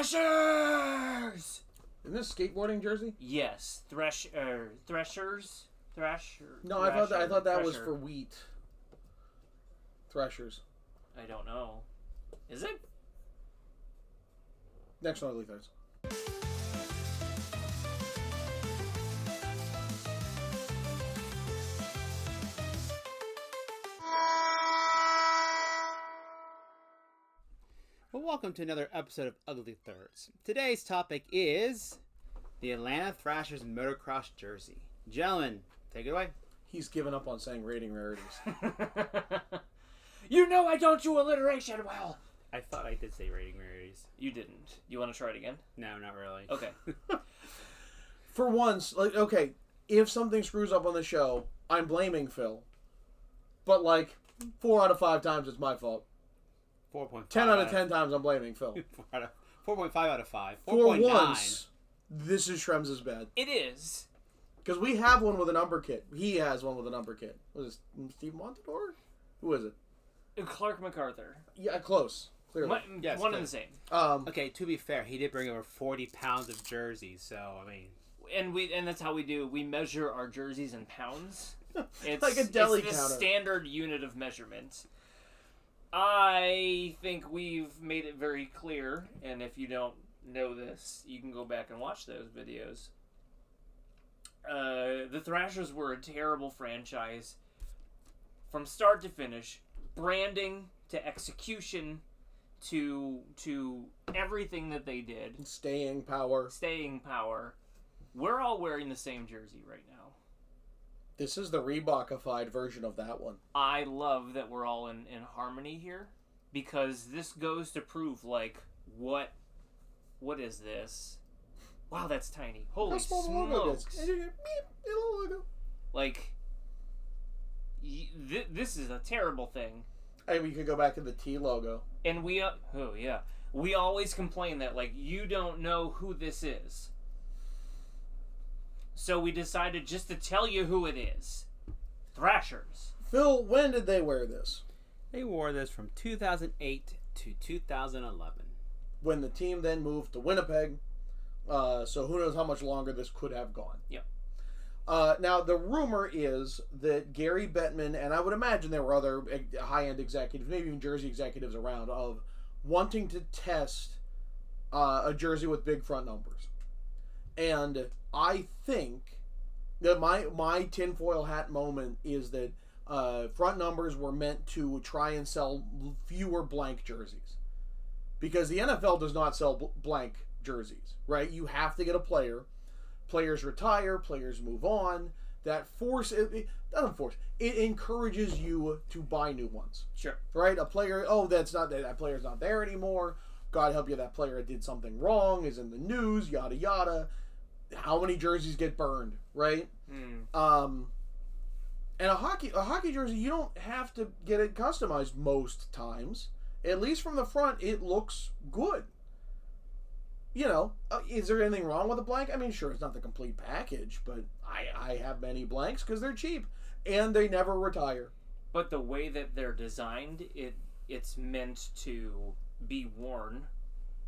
Thrashers! Isn't this skateboarding jersey? Yes. Thrashers? No, I thought that was for wheat. Thrashers. I don't know. Is it? Next one, Ugly Thirds. Well, welcome to another episode of Ugly Thirds. Today's topic is the Atlanta Thrashers Motocross jersey. Gentlemen, take it away. He's given up on saying rating rarities. You know I don't do alliteration well. I thought I did say rating rarities. You didn't. You want to try it again? No, not really. Okay. For once, okay, if something screws up on the show, I'm blaming Phil. But 4 out of 5 times it's my fault. 4.5. 10 out of 10 times I'm blaming Phil. 4.5 out of 5. 4.9. For once, this is Shrem's bad. It is. Because we have one with a number kit. He has one with a number kit. Was it Steve Montador? Who is it? Clark MacArthur. Yeah, close. Clearly. Yes, one and the same. Okay, to be fair, he did bring over 40 pounds of jerseys, so, I mean... And that's how we do. We measure our jerseys in pounds. It's like a deli it's the counter. Standard unit of measurement. I think we've made it very clear, and if you don't know this, you can go back and watch those videos. The Thrashers were a terrible franchise from start to finish, branding to execution to everything that they did. Staying power. We're all wearing the same jersey right now. This is the Reebokified version of that one. I love that we're all in harmony here, because this goes to prove, what is this? Wow, that's tiny. Holy small the smokes. logo is. Beep, little logo. This is a terrible thing. Hey, we could go back to the T logo. And we always complain that, you don't know who this is. So we decided just to tell you who it is. Thrashers. Phil, when did they wear this? They wore this from 2008 to 2011. When the team then moved to Winnipeg. So who knows how much longer this could have gone. Yep. Now, the rumor is that Gary Bettman, and I would imagine there were other high-end executives, maybe even jersey executives around, of wanting to test a jersey with big front numbers. And I think that my tinfoil hat moment is that front numbers were meant to try and sell fewer blank jerseys. Because the NFL does not sell blank jerseys, right? You have to get a player. Players retire, players move on. That it encourages you to buy new ones. Sure. Right? A player, that player's not there anymore. God help you, that player did something wrong, is in the news, yada yada. How many jerseys get burned, right? And a hockey jersey, you don't have to get it customized most times. At least from the front, it looks good. Is there anything wrong with a blank? I mean, sure, it's not the complete package, but I have many blanks because they're cheap and they never retire. But the way that they're designed, it's meant to be worn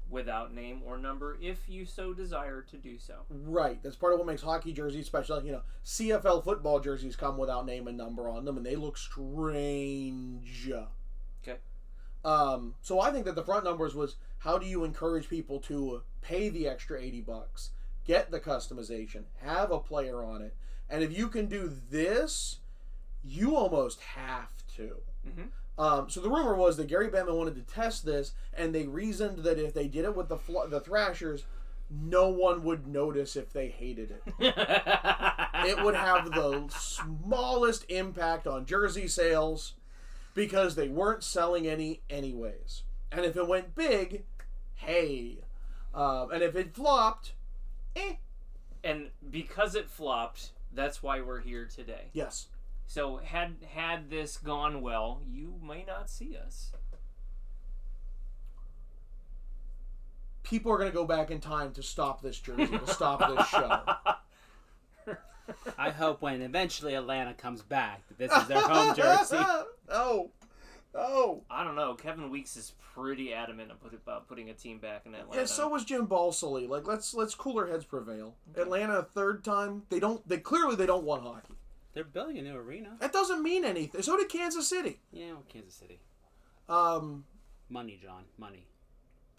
without name or number if you so desire to do so. Right. That's part of what makes hockey jerseys special. CFL football jerseys come without name and number on them, and they look strange. Okay. So I think that the front numbers was, how do you encourage people to pay the extra $80, get the customization, have a player on it, and if you can do this, you almost have to. Mm-hmm. So the rumor was that Gary Bettman wanted to test this, and they reasoned that if they did it with the Thrashers, no one would notice if they hated it. It would have the smallest impact on jersey sales because they weren't selling any anyways. And if it went big, hey. And if it flopped, eh. And because it flopped, that's why we're here today. Yes. So had this gone well, you may not see us. People are going to go back in time to stop this jersey, to stop this show. I hope when eventually Atlanta comes back that this is their home jersey. Oh, Oh. I don't know. Kevin Weeks is pretty adamant about putting a team back in Atlanta. Yeah, so was Jim Balsillie. Like, let's cooler heads prevail. Okay. Atlanta a third time. They clearly don't want hockey. They're building a new arena. That doesn't mean anything. So did Kansas City. Yeah, well, Kansas City. Money, John. Money.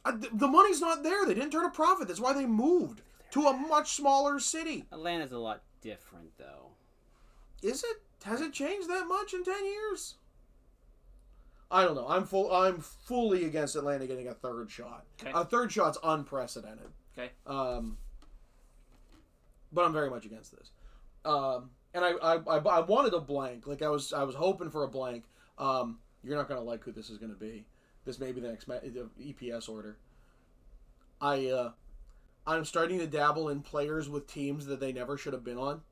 The money's not there. They didn't turn a profit. That's why they moved to a much smaller city. Atlanta's a lot different, though. Is it? Has it changed that much in 10 years? I don't know. I'm fully against Atlanta getting a third shot. Okay. A third shot's unprecedented. Okay. But I'm very much against this. And I wanted a blank. Like I was hoping for a blank. You're not gonna like who this is gonna be. This may be the next EPS order. I'm starting to dabble in players with teams that they never should have been on.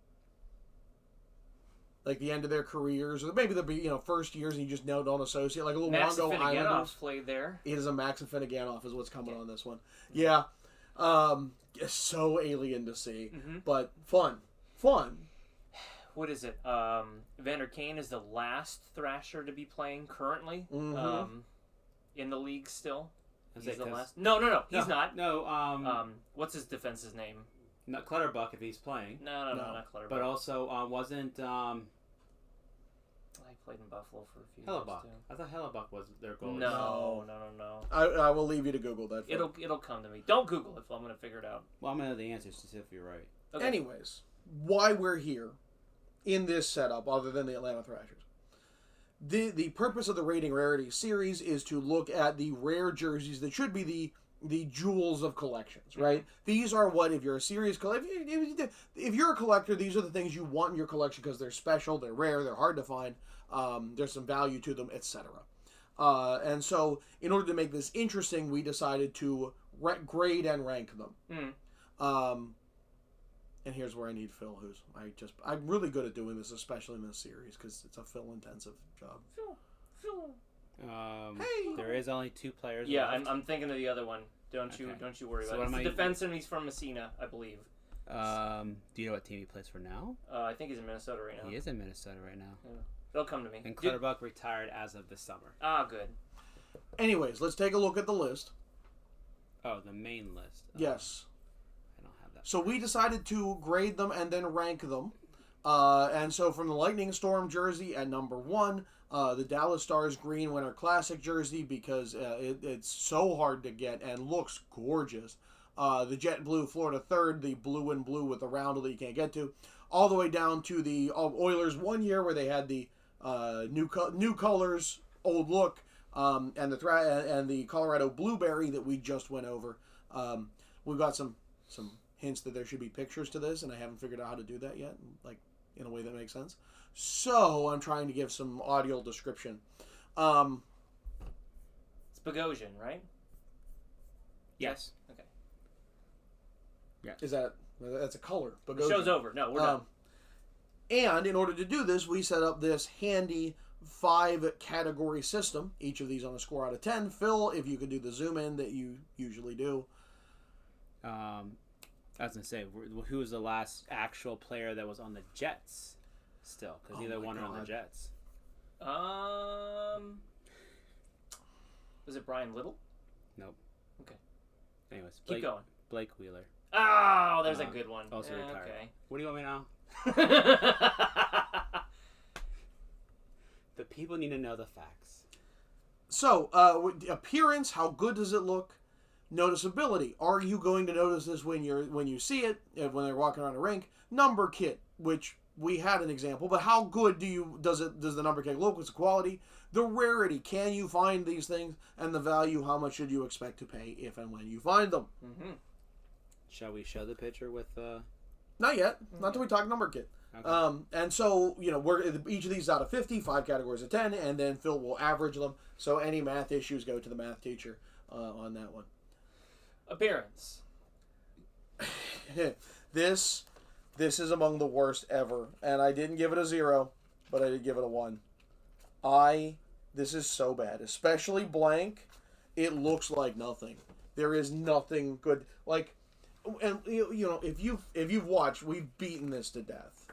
Like the end of their careers, or maybe they'll be first years and you just don't associate. Like a little Max Wongo Islanders played there. It is a Max and Finneganov is what's coming on this one. Yeah, it's so alien to see, but fun. What is it? Vander Kane is the last Thrasher to be playing currently in the league still. He's the last. No, he's not. No. What's his defense's name? Not Clutterbuck if he's playing. No, not Clutterbuck. But also wasn't I played in Buffalo for a few Hellebuck. years too. I thought Hellebuck was their goalie. No. I will leave you to Google that. It'll come to me. Don't Google it. I'm gonna figure it out. Well, I'm gonna know the answers to see if you're right. Okay. Anyways, why we're here in this setup, other than the Atlanta Thrashers. The purpose of the Rating Rarities series is to look at the rare jerseys that should be the jewels of collections, right? These are what, if you're a serious collector, if you're a collector, these are the things you want in your collection because they're special, they're rare, they're hard to find, there's some value to them, etc. And so, in order to make this interesting, we decided to grade and rank them. And here's where I need Phil, I'm really good at doing this, especially in this series, because it's a Phil-intensive job. Phil. Hey! There is only 2 players. Yeah, left. I'm thinking of the other one. Don't you worry about it. He's a defenseman. He's from Messina, I believe. Do you know what team he plays for now? I think he's in Minnesota right now. He is in Minnesota right now. Yeah. They'll come to me. And Clutterbuck retired as of this summer. Ah, good. Anyways, let's take a look at the list. Oh, the main list. Yes. I don't have that. So we decided to grade them and then rank them. And so from the Lightning Storm jersey at number 1, the Dallas Stars Green Winter Classic jersey, because it's so hard to get and looks gorgeous. The Jet Blue Florida Third, the blue and blue with the roundel that you can't get to, all the way down to the Oilers 1 year where they had the new colors, old look, and the Colorado Blueberry that we just went over. We've got some hints that there should be pictures to this, and I haven't figured out how to do that yet, like in a way that makes sense. So I'm trying to give some audio description. It's Bogosian, right? Yes. Okay. Yeah. That's a color? The show's over. No, we're done. And in order to do this, we set up this handy 5-category system. Each of these on a score out of 10. Phil, if you could do the zoom in that you usually do. I was going to say, who was the last actual player that was on the Jets still? Because neither one are on the Jets. Was it Brian Little? Nope. Okay. Anyways, Keep going. Blake Wheeler. Oh, there's a good one. Also retired. Okay. What do you want me now? The people need to know the facts. So, appearance, how good does it look? Noticeability. Are you going to notice this when you see it, when they're walking around a rink? Number kit, which we had an example, but how good does the number kit look? What's the quality? The rarity. Can you find these things? And the value, how much should you expect to pay if and when you find them? Mm-hmm. Shall we show the picture with Not yet. Not till we talk number kit. Okay. And so, we're each of these out of 50, 5 categories of 10, and then Phil will average them. So any math issues go to the math teacher on that one. Appearance. This is among the worst ever, and I didn't give it a 0, but I did give it a 1. This is so bad, especially blank. It looks like nothing. There is nothing good. Like, and if you've watched, we've beaten this to death.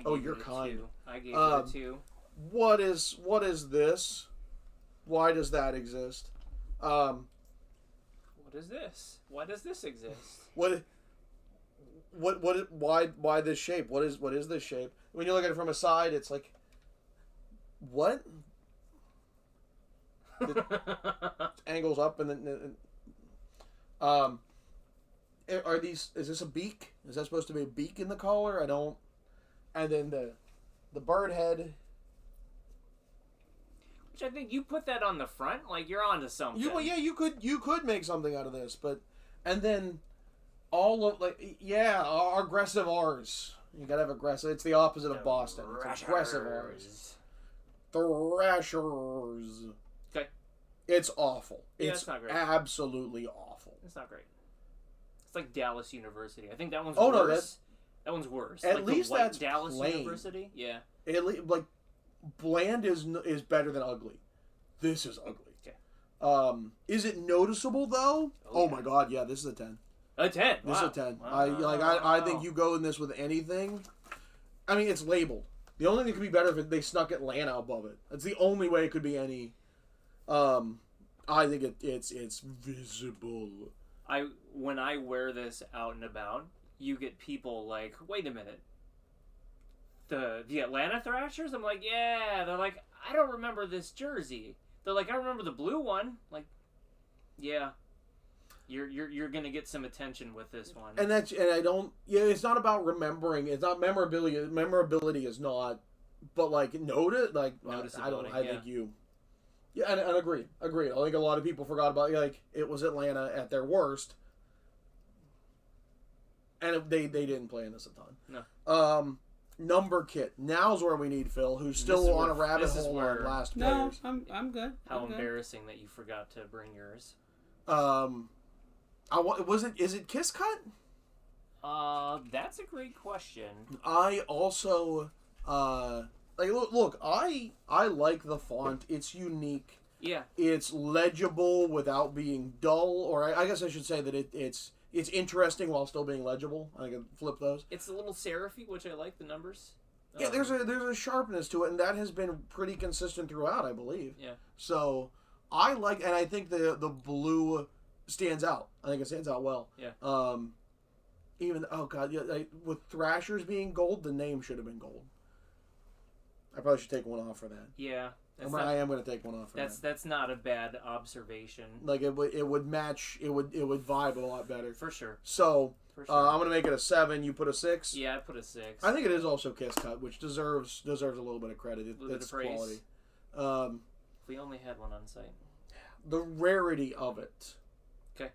You're kind. I gave it a 2. what is this? Why does that exist? What is this? Why does this exist? Why this shape? What is this shape? When you look at it from a side, it's like, what? It angles up and then are these? Is this a beak? Is that supposed to be a beak in the collar? I don't. And then the bird head. Which I think you put that on the front, like you're onto something. You could make something out of this, but and then all of our aggressive R's. You gotta have aggressive. It's the opposite of Boston. It's aggressive R's. Thrashers. Okay. It's awful. Yeah, it's not great. Absolutely awful. It's not great. It's like Dallas University. I think that one's worse. No, that one's worse. At like least that's Dallas plain. University. Yeah. Like bland is better than ugly. This is ugly. Okay. Is it noticeable though? Oh yeah. My god, yeah, this is a 10. A 10. This is a 10. Wow. I think you go in this with anything. I mean, it's labeled. The only thing that could be better if they snuck Atlanta above it. That's the only way it could be any. I think it's visible. When I wear this out and about, you get people like, wait a minute. The Atlanta Thrashers? I'm like, yeah. They're like, I don't remember this jersey. They're like, I remember the blue one. Like, yeah. You're gonna get some attention with this one. And I don't. Yeah, it's not about remembering. It's not memorability. Memorability is not. But like Noticeability. I think you. Yeah, and agree. I think a lot of people forgot about it was Atlanta at their worst, and they didn't play in this a ton. No. Number kit. Now's where we need Phil, who's still on a rabbit hole on last players. No, I'm good. How embarrassing that you forgot to bring yours. Is it Kiss Cut? That's a great question. I also look, I like the font. It's unique. Yeah. It's legible without being dull, or I guess I should say that it's interesting while still being legible. I can flip those. It's a little serify, which I like the numbers. Yeah, there's a sharpness to it, and that has been pretty consistent throughout, I believe. Yeah. So I like, and I think the blue stands out. I think it stands out well. Yeah. Even with Thrashers being gold, the name should have been gold. I probably should take one off for that. Yeah. I am going to take one off for that. That's not a bad observation. Like it would match. It would vibe a lot better. For sure. So For sure. I'm going to make it a 7. You put a 6. Yeah, I put a 6. I think it is also Kiss Cut, which deserves a little bit of credit. It's quality. If we only had one on site. The rarity of it. Okay.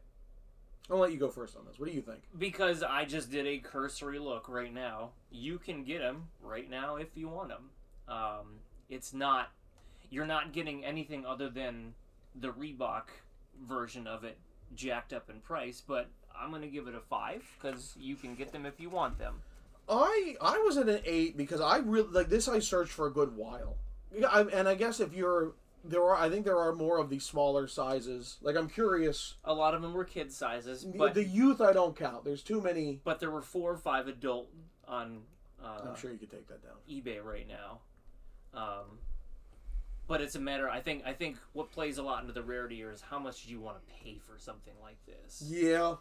I'll let you go first on this. What do you think? Because I just did a cursory look right now. You can get them right now if you want them. You're not getting anything other than the Reebok version of it jacked up in price, but I'm going to give it a 5 because you can get them if you want them. I was at an 8 because I really like this. I searched for a good while. And I guess I think there are more of these smaller sizes. Like, I'm curious. A lot of them were kid sizes, but the youth I don't count. There's too many. But there were 4 or 5 adult on. I'm sure you could take that down. eBay right now. But it's a matter. I think what plays a lot into the rarity is how much do you want to pay for something like this. Yeah.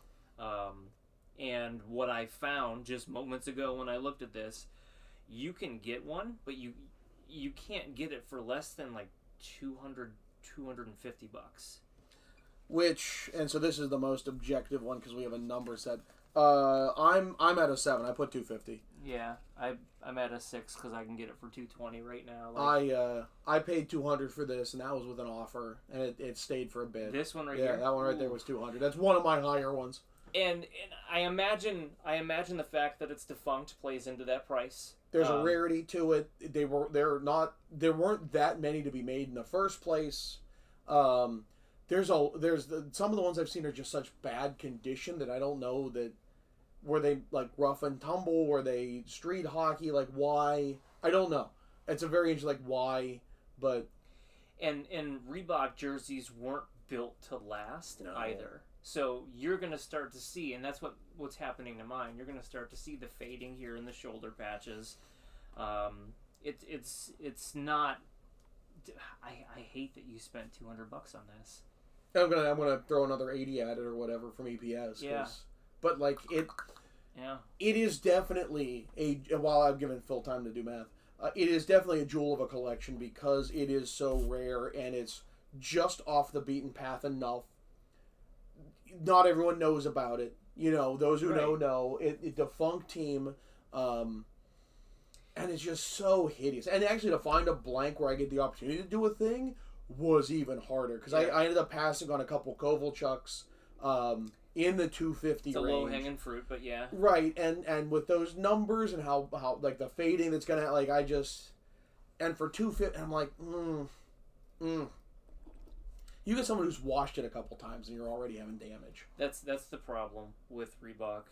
And what I found just moments ago when I looked at this, you can get one, but you can't get it for less than like $250. And so this is the most objective one because we have a number set. I'm at a 7. I put $250. Yeah, I'm at a 6 because I can get it for $220 right now. I paid $200 for this, and that was with an offer, and it stayed for a bit. This one right here. Yeah, that one right there was $200. That's one of my higher ones. And I imagine the fact that it's defunct plays into that price. There's a rarity to it. There weren't that many to be made in the first place. Some of the ones I've seen are just such bad condition that I don't know that were they like rough and tumble, were they street hockey, like why? I don't know. It's a very interesting like why, but and Reebok jerseys weren't built to last either. So you're going to start to see, and that's what's happening to mine. You're going to start to see the fading here in the shoulder patches. it's not. I hate that you spent $200 on this. I'm gonna throw another 80 at it or whatever from EPS. Yeah. But like it. Yeah. It is definitely while I've given Phil time to do math, it is definitely a jewel of a collection because it is so rare and it's just off the beaten path enough. Not everyone knows about it. You know, those who know. It defunct team, and it's just so hideous. And actually, to find a blank where I get the opportunity to do a thing was even harder because I ended up passing on a couple Kovalchuks. In the 250 it's a range. low-hanging fruit, but yeah. Right, and with those numbers and how like the fading that's gonna like I just and for 250 I'm like You get someone who's washed it a couple times and you're already having damage. That's the problem with Reebok.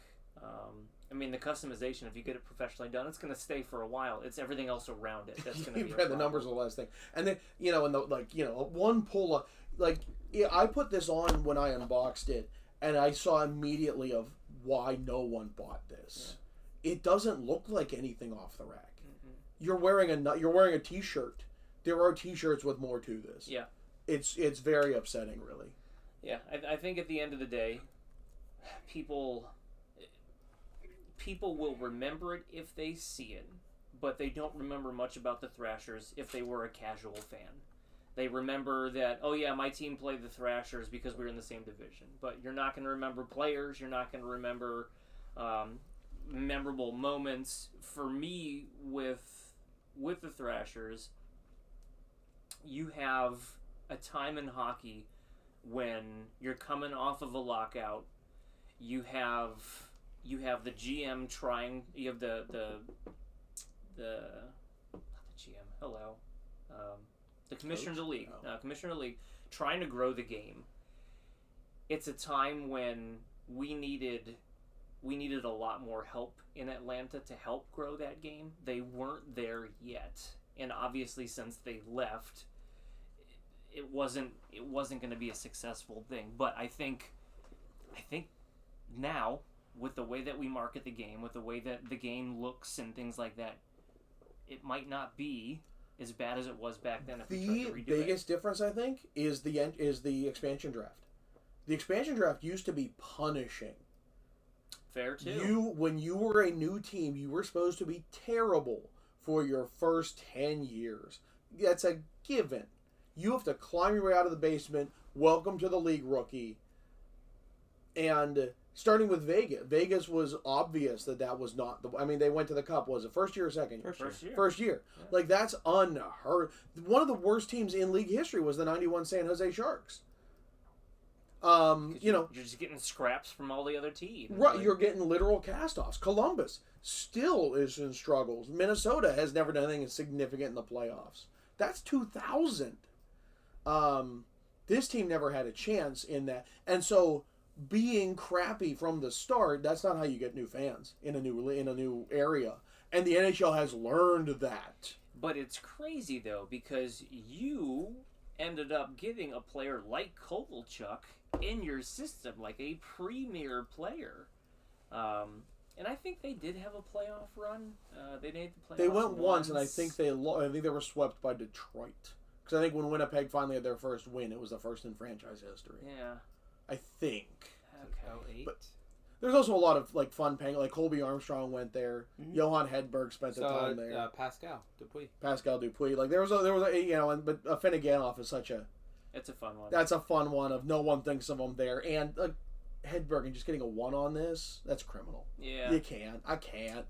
I mean, the customization, if you get it professionally done, it's going to stay for a while. It's everything else around it that's going to be a problem. The numbers are the last thing. And then, one pull-up, I put this on when I unboxed it, and I saw immediately of why no one bought this. Yeah. It doesn't look like anything off the rack. Mm-hmm. You're wearing a t-shirt. There are t-shirts with more to this. Yeah. It's very upsetting, really. Yeah, I think at the end of the day, people will remember it if they see it, but they don't remember much about the Thrashers if they were a casual fan. They remember that, oh yeah, my team played the Thrashers because we were in the same division. But you're not going to remember players. You're not going to remember memorable moments. For me, with the Thrashers, you have a time in hockey when you're coming off of a lockout. You have the GM trying. You have the not the GM. Hello. The Commissioner of the League. Commissioner of the League trying to grow the game. It's a time when we needed a lot more help in Atlanta to help grow that game. They weren't there yet, and obviously since they left, it wasn't going to be a successful thing. But I think now, with the way that we market the game, with the way that the game looks and things like that, it might not be as bad as it was back then. If we tried to redo the biggest difference, I think, is the expansion draft. The expansion draft used to be punishing. Fair too. When you were a new team, you were supposed to be terrible for your first 10 years. That's a given. You have to climb your way out of the basement. Welcome to the league, rookie. And starting with Vegas. Vegas was obvious that was not the... I mean, they went to the Cup. Was it first year or second year? First year. First year. Yeah. Like, that's unheard. One of the worst teams in league history was the 91 San Jose Sharks. You're just getting scraps from all the other teams. Right, you're getting literal cast-offs. Columbus still is in struggles. Minnesota has never done anything significant in the playoffs. That's 2000. This team never had a chance in that. And so... being crappy from the start, that's not how you get new fans in a new area. And the NHL has learned that. But it's crazy though, because you ended up getting a player like Kovalchuk in your system, like a premier player. And I think they did have a playoff run. They made the playoffs. They went once, and I think they were swept by Detroit. Because I think when Winnipeg finally had their first win, it was the first in franchise history. Yeah. I think. Okay. But there's also a lot of fun paying. Like Colby Armstrong went there. Mm-hmm. Johan Hedberg spent the time there. Pascal Dupuis. Like there was a but Finneganoff is such a. It's a fun one. That's a fun one. Of no one thinks of him there, and Hedberg and just getting a 1 on this. That's criminal. Yeah. You can't. I can't.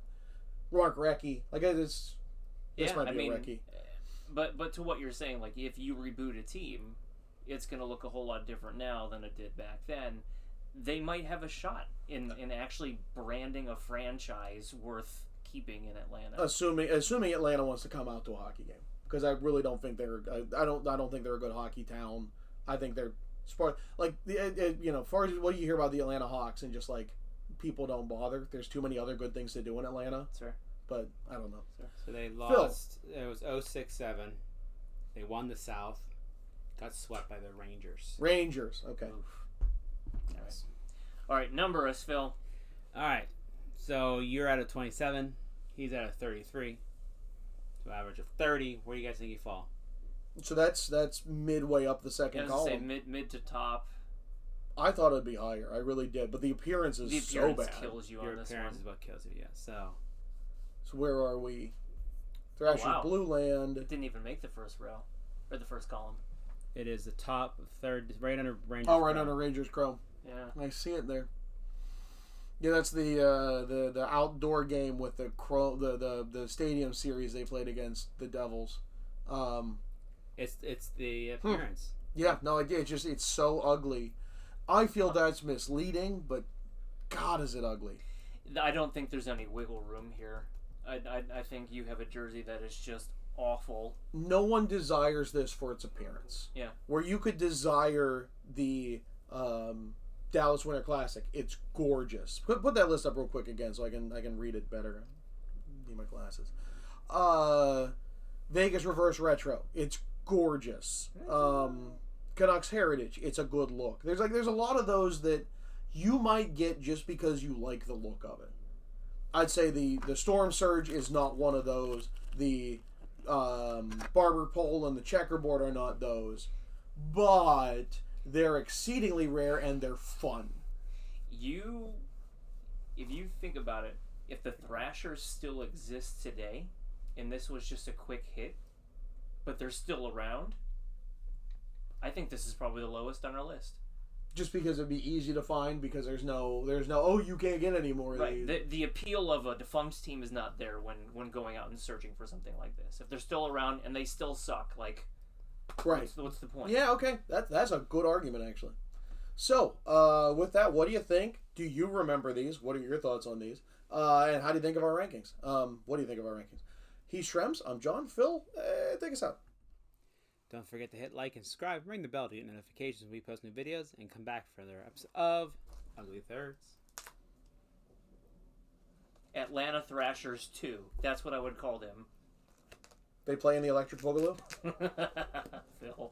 Mark Recchi. This might be a Recchi. But to what you're saying, like if you reboot a team, it's going to look a whole lot different now than it did back then. They might have a shot in actually branding a franchise worth keeping in Atlanta. Assuming Atlanta wants to come out to a hockey game, because I really don't think they're. I don't think they're a good hockey town. I think they're sport. Like as far as what do you hear about the Atlanta Hawks and just like people don't bother. There's too many other good things to do in Atlanta. Sure. But I don't know. Sure. So they lost. Phil. It was 0-6-7. They won the South. Got swept by the Rangers. Okay. Oof. Yes. All right, number us, Phil. All right. So you're at a 27. He's at a 33. to average of 30. Where do you guys think you fall? So that's midway up the second I was gonna say column. mid to top. I thought it'd be higher. I really did, but the appearance is The appearance so bad. kills you Your on this appearance one. is what kills you, yeah. So So where are we? Thrashers wow. Blue Land. It didn't even make the first row. Or the first column. it is the top third, right under Rangers. Oh, right Crown. under Rangers Chrome. Yeah. I see it there. Yeah, that's the outdoor game with the the stadium series they played against the Devils. It's the appearance. Yeah, no, it's so ugly. I feel that's misleading, but God, is it ugly. I don't think there's any wiggle room here. I think you have a jersey that is just awful. No one desires this for its appearance. Yeah. Where you could desire the Dallas Winter Classic, it's gorgeous. Put that list up real quick again so I can read it better. Need my glasses. Vegas Reverse Retro, it's gorgeous. Canucks Heritage, it's a good look. There's a lot of those that you might get just because you like the look of it. I'd say the Storm Surge is not one of those. The Barber Pole and the Checkerboard are not those. But they're exceedingly rare and they're fun. If you think about it, if the Thrashers still exist today, and this was just a quick hit, but they're still around, I think this is probably the lowest on our list. Just because it'd be easy to find, because there's no oh, you can't get any more of Right. these. The appeal of a defunct team is not there when going out and searching for something like this. If they're still around and they still suck, like, Right. what's the point? Yeah, okay. That's a good argument, actually. So, with that, what do you think? Do you remember these? What are your thoughts on these? And how do you think of our rankings? What do you think of our rankings? He's Shrems. I'm John. Phil, take us out. Don't forget to hit like and subscribe, ring the bell to get notifications when we post new videos, and come back for another episode of Ugly Thirds. Atlanta Thrashers 2. That's what I would call them. They play in the Electric Boogaloo? Phil.